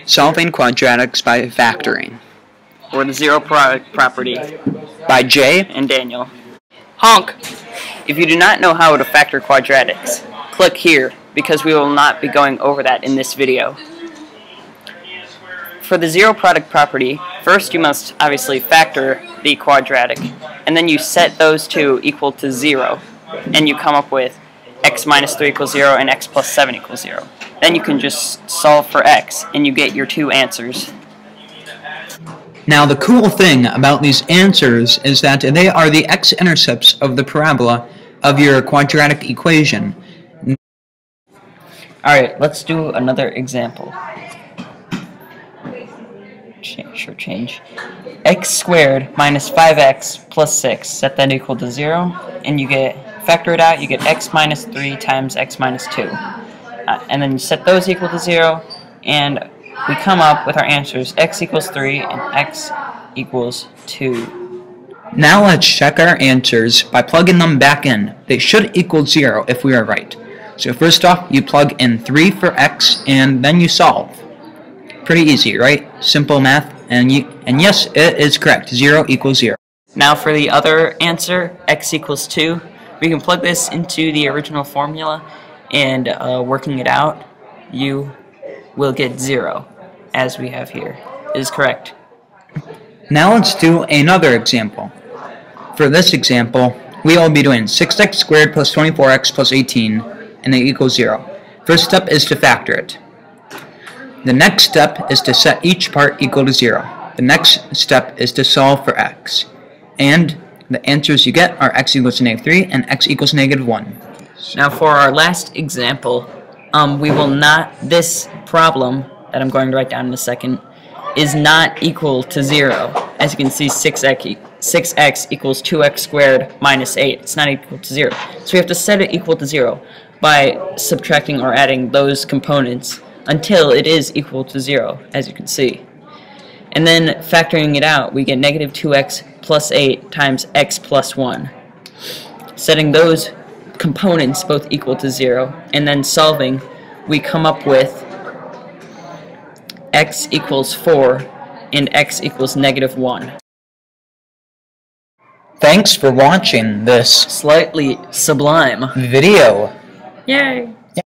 Solving quadratics by factoring. Or the zero product property. By Jay and Daniel. Honk! If you do not know how to factor quadratics, click here, because we will not be going over that in this video. For the zero product property, first you must obviously factor the quadratic, and then you set those two equal to 0, and you come up with x minus 3 equals 0 and x plus 7 equals 0. Then you can just solve for x, and you get your two answers. Now the cool thing about these answers is that they are the x-intercepts of the parabola of your quadratic equation. Alright, let's do another example. Change. X squared minus 5x plus 6, set that equal to 0, and you factor it out, you get x minus 3 times x minus 2. And then you set those equal to 0, and we come up with our answers, x equals 3 and x equals 2. Now let's check our answers by plugging them back in. They should equal 0 if we are right. So first off, you plug in 3 for x, and then you solve. Pretty easy, right? Simple math, and yes, it is correct. 0 equals 0. Now for the other answer, x equals 2, we can plug this into the original formula, and working it out, you will get 0, as we have here. It is correct. Now let's do another example. For this example, we will be doing 6x squared plus 24x plus 18, and it equals 0. First step is to factor it. The next step is to set each part equal to 0. The next step is to solve for x. And the answers you get are x equals to -3 and x equals -1. Now for our last example, this problem that I'm going to write down in a second is not equal to 0. As you can see, 6x equals 2x squared minus 8. It's not equal to 0. So we have to set it equal to 0 by subtracting or adding those components until it is equal to 0, as you can see. And then factoring it out, we get negative 2x plus 8 times x plus 1. Setting those components both equal to 0, and then solving, we come up with x equals 4 and x equals -1. Thanks for watching this slightly sublime video. Yay!